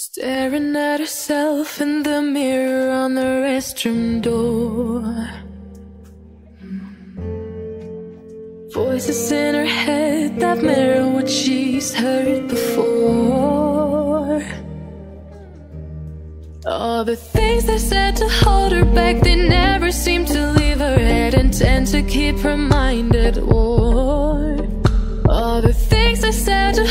Staring at herself in the mirror on the restroom door. Voices in her head that mirror what she's heard before. All the things they said to hold her back, they never seem to leave her head and tend to keep her mind at war. All the things they said to